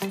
Hey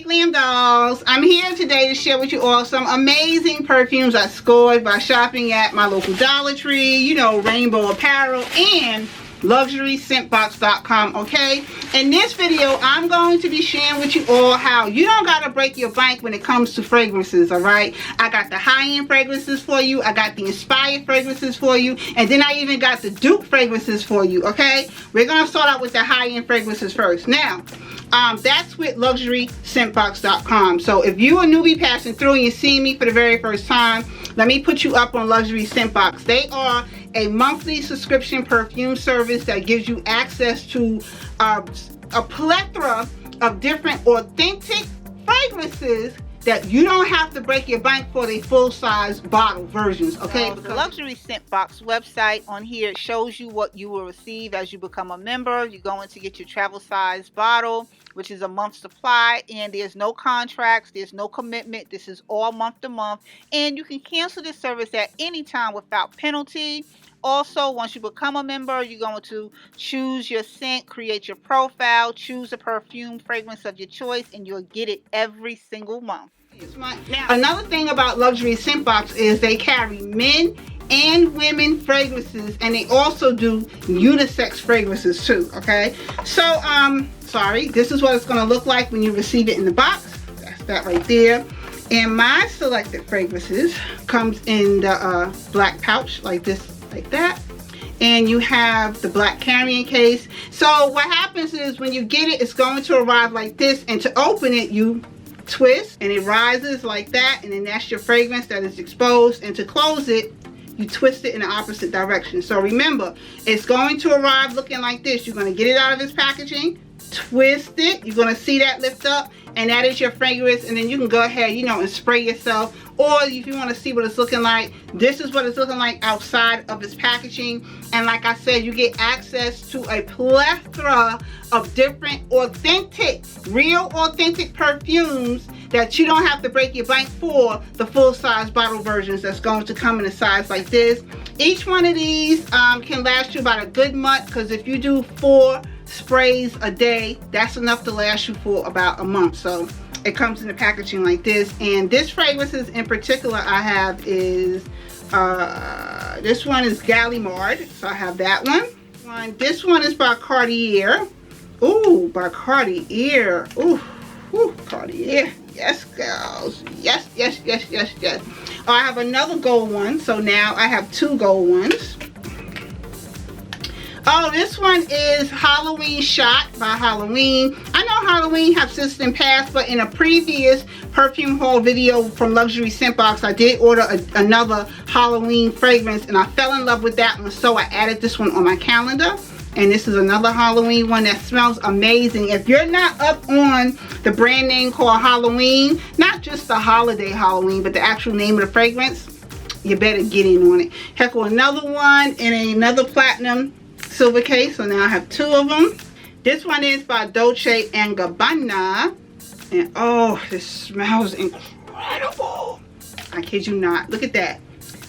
Glam Dolls, I'm here today to share with you all some amazing perfumes I scored by shopping at my local Dollar Tree, you know, Rainbow Apparel, and LuxuryScentBox.com, okay? In this video, I'm going to be sharing with you all how you don't gotta break your bank when it comes to fragrances, alright? I got the high-end fragrances for you, I got the inspired fragrances for you, and then I even got the dupe fragrances for you, okay? We're gonna start out with the high-end fragrances first. Now, that's with LuxuryScentBox.com. So if you a newbie passing through and you see me for the very first time, let me put you up on Luxury Scent Box. They are a monthly subscription perfume service that gives you access to a plethora of different authentic fragrances that you don't have to break your bank for the full-size bottle versions, okay? The Luxury Scent Box website on here shows you what you will receive as you become a member. You're going to get your travel size bottle, which is a month's supply, and there's no contracts, there's no commitment. This is all month to month, and you can cancel this service at any time without penalty. Also, once you become a member, you're going to choose your scent, create your profile, choose a perfume fragrance of your choice, and you'll get it every single month. Now, another thing about Luxury Scent Box is they carry men and women fragrances, and they also do unisex fragrances too, okay? So, sorry, this is what it's going to look like when you receive it in the box. That's that right there. And my selected fragrances comes in the black pouch like this, like that, and you have the black carrying case. So what happens is when you get it, it's going to arrive like this, and to open it you twist and it rises like that, and then that's your fragrance that is exposed, and to close it you twist it in the opposite direction. So remember, it's going to arrive looking like this. You're going to get it out of its packaging, twist it, you're going to see that lift up, and that is your fragrance, and then you can go ahead, you know, and spray yourself. Or if you want to see what it's looking like, this is what it's looking like outside of its packaging. And like I said, you get access to a plethora of different authentic, real authentic perfumes that you don't have to break your bank for, the full-size bottle versions that's going to come in a size like this. Each one of these can last you about a good month, because if you do 4 sprays a day, that's enough to last you for about a month. So it comes in the packaging like this. And this fragrances in particular I have is this one is Gallimard, so I have that one. This one is by Cartier. Ooh, by Cartier. Ooh, Cartier. Yes, girls. Yes, yes, yes, yes, yes. Oh, I have another gold one, so now I have 2 gold ones. Oh, this one is Halloween Shot by Halloween. I know Halloween have since been passed, but in a previous perfume haul video from Luxury Scent Box, I did order another Halloween fragrance, and I fell in love with that one, so I added this one on my calendar. And this is another Halloween one that smells amazing. If you're not up on the brand name called Halloween, not just the holiday Halloween, but the actual name of the fragrance, you better get in on it. Heck, another one in another platinum silver case, so now I have 2 of them. This one is by Dolce and Gabbana, and oh, this smells incredible. I kid you not. Look at that.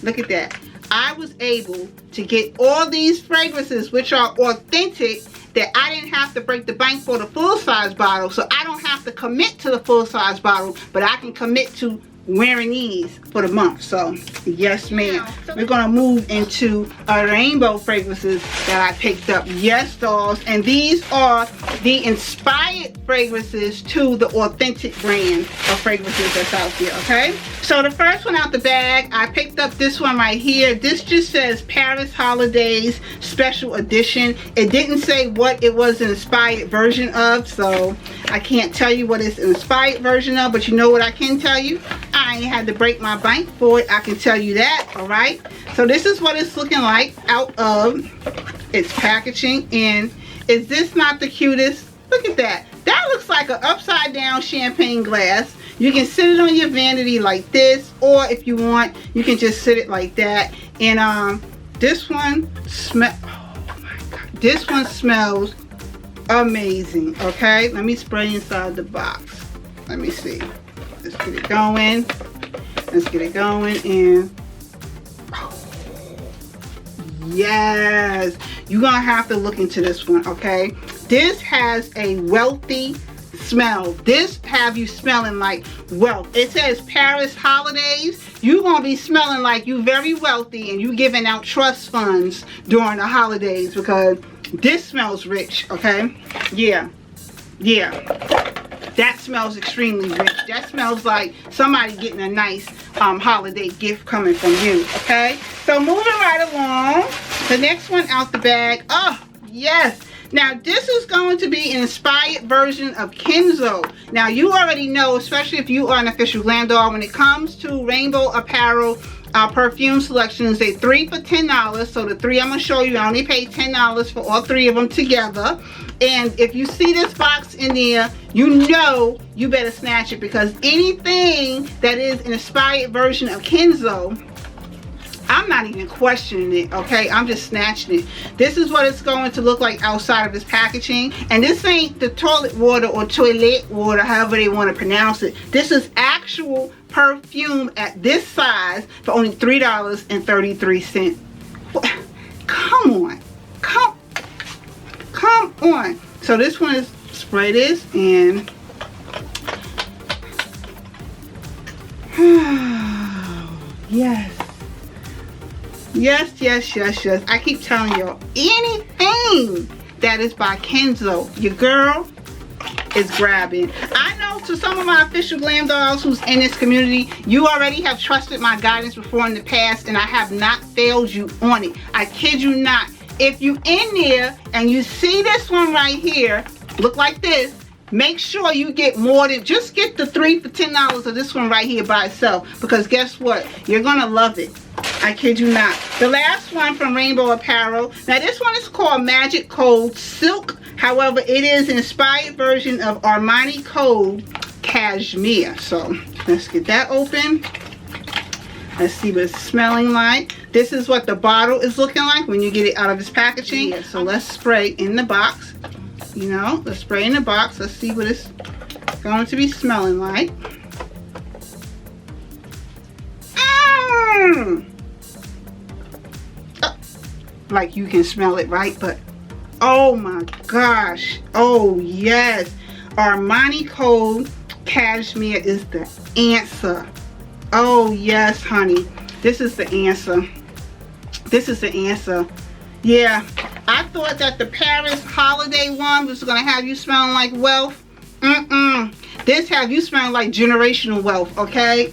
Look at that. I was able to get all these fragrances, which are authentic, that I didn't have to break the bank for the full-size bottle, so I don't have to commit to the full-size bottle, but I can commit to wearing these for the month. So yes ma'am. We're gonna move into rainbow fragrances that I picked up. Yes, dolls, and these are the inspired fragrances to the authentic brand of fragrances that's out there. Okay, so the first one out the bag, I picked up this one right here. This just says Paris Holidays Special Edition. It didn't say what it was an inspired version of, so I can't tell you what it's an inspired version of, but you know what I can tell you? I ain't had to break my bank for it, I can tell you that. All right, so this is what it's looking like out of its packaging. And is this not the cutest? Look at that. That looks like an upside down champagne glass. You can sit it on your vanity like this, or if you want, you can just sit it like that. And this one oh my god, this one smells amazing. Okay, let me spray inside the box. Let me see. Let's get it going. Let's get it going. And oh yes, you're gonna have to look into this one, okay? This has a wealthy smell. This have you smelling like wealth. It says Paris holidays. You're gonna be smelling like you very wealthy and you giving out trust funds during the holidays, because this smells rich, okay? Yeah, that smells extremely rich. That smells like somebody getting a nice holiday gift coming from you, okay? So moving right along, the next one out the bag. Oh yes, now this is going to be an inspired version of Kenzo. Now you already know, especially if you are an official glam doll, when it comes to rainbow apparel perfume selections, they 3 for $10. So the 3 I'm gonna show you, I only paid $10 for all 3 of them together. And if you see this box in there, you know you better snatch it, because anything that is an inspired version of Kenzo, I'm not even questioning it, okay? I'm just snatching it. This is what it's going to look like outside of its packaging. And this ain't the toilet water or toilet water, however they want to pronounce it. This is actual perfume at this size for only $3.33. Come on. Come on. So this one is, spray this and yes. Yes. I keep telling y'all, anything that is by Kenzo, your girl is grabbing. I know to some of my official glam dolls who's in this community, you already have trusted my guidance before in the past, and I have not failed you on it. I kid you not. If you in there and you see this one right here, look like this, make sure you get more than, just get the 3 for $10 of this one right here by itself, because guess what? You're gonna love it. I kid you not. The last one from Rainbow Apparel. Now this one is called Magic Code Silk. However, it is an inspired version of Armani Code Cashmere. So let's get that open. Let's see what it's smelling like. This is what the bottle is looking like when you get it out of its packaging. Yeah, so let's spray in the box. You know, let's spray in the box. Let's see what it's going to be smelling like. Like you can smell it, right? But oh my gosh, oh yes, Armani Code Cashmere is the answer. Oh yes, honey, this is the answer. This is the answer. Yeah, I thought that the Paris holiday one was gonna have you smelling like wealth. This have you smelling like generational wealth, okay?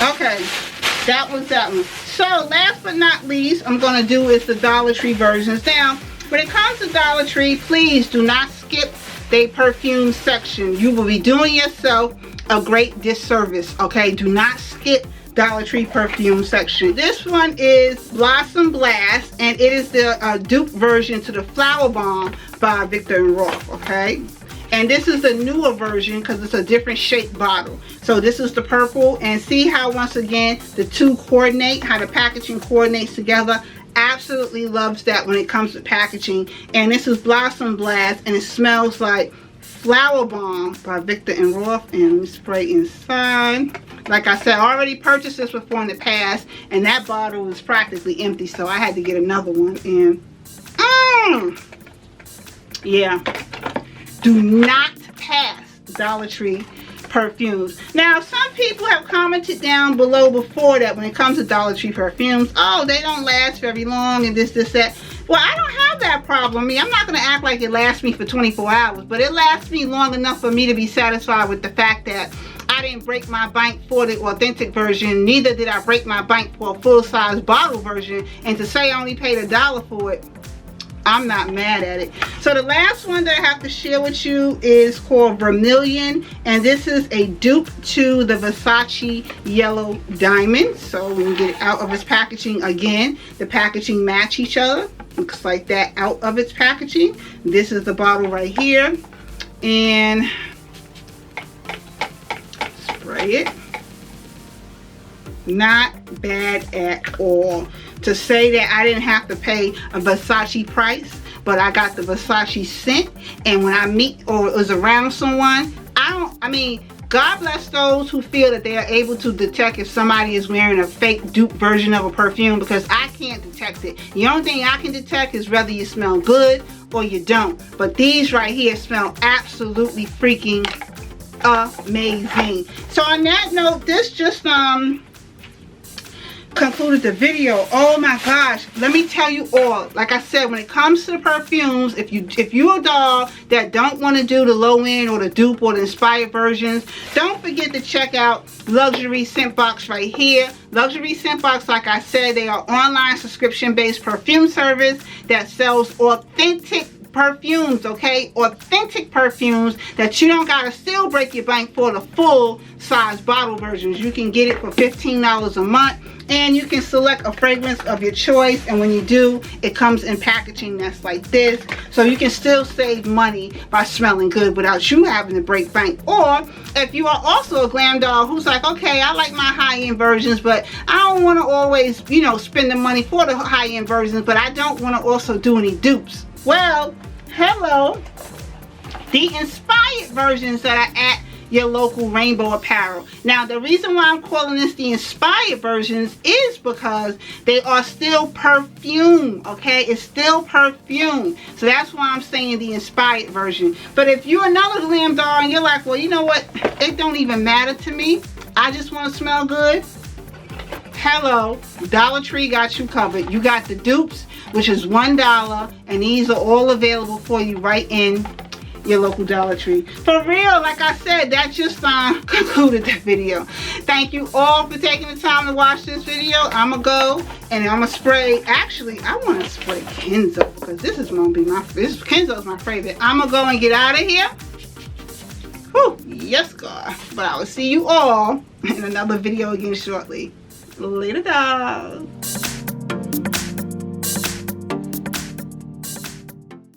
Okay, that was that one. So last but not least, I'm gonna do is the Dollar Tree versions. Now, when it comes to Dollar Tree, please do not skip their perfume section. You will be doing yourself a great disservice, okay? Do not skip Dollar Tree perfume section. This one is Blossom Blast, and it is the dupe version to the Flower Bomb by Viktor and Rolf, okay? And this is the newer version because it's a different shaped bottle. So this is the purple, and see how once again the two coordinate, how the packaging coordinates together. Absolutely loves that when it comes to packaging. And this is Blossom Blast, and it smells like Flower Bomb by Viktor and Rolf. And let me spray inside. Like I said, I already purchased this before in the past, and that bottle was practically empty, so I had to get another one. And yeah, do not pass Dollar Tree perfumes. Now, some people have commented down below before that when it comes to Dollar Tree perfumes, oh, they don't last very long and this, that. Well, I don't have that problem. I mean, I'm not going to act like it lasts me for 24 hours, but it lasts me long enough for me to be satisfied with the fact that I didn't break my bank for the authentic version, neither did I break my bank for a full-size bottle version, and to say I only paid $1 for it, I'm not mad at it. So the last one that I have to share with you is called Vermillion, and this is a dupe to the Versace Yellow Diamond. So when you get it out of its packaging, again, the packaging match each other. Looks like that out of its packaging. This is the bottle right here, and spray it. Not bad at all. To say that I didn't have to pay a Versace price, but I got the Versace scent, and when I meet or was around someone, I mean, God bless those who feel that they are able to detect if somebody is wearing a fake dupe version of a perfume, because I can't detect it. The only thing I can detect is whether you smell good or you don't. But these right here smell absolutely freaking amazing. So on that note, this just concluded the video. Oh my gosh, let me tell you all, like I said, when it comes to the perfumes, if you're a doll that don't want to do the low end or the dupe or the inspired versions, don't forget to check out Luxury Scent Box right here. Luxury Scent Box, like I said, they are online subscription based perfume service that sells authentic perfumes, okay? Authentic perfumes that you don't gotta still break your bank for the full size bottle versions. You can get it for $15 a month, and you can select a fragrance of your choice, and when you do, it comes in packaging that's like this, so you can still save money by smelling good without you having to break bank. Or if you are also a glam doll who's like, okay, I like my high-end versions, but I don't want to always, you know, spend the money for the high-end versions, but I don't want to also do any dupes. Well, hello, the inspired versions that are at your local Rainbow Apparel. Now, the reason why I'm calling this the inspired versions is because they are still perfume, okay? It's still perfume. So that's why I'm saying the inspired version. But if you're another glam doll and you're like, well, you know what? It don't even matter to me. I just want to smell good. Hello, Dollar Tree got you covered. You got the dupes, which is $1, and these are all available for you right in your local Dollar Tree. For real, like I said, that just concluded the video. Thank you all for taking the time to watch this video. I'm gonna go and I'm gonna spray. Actually, I want to spray Kenzo because this is gonna be Kenzo's my favorite. I'm gonna go and get out of here. Whew, yes, God. But I will see you all in another video again shortly. Later, guys.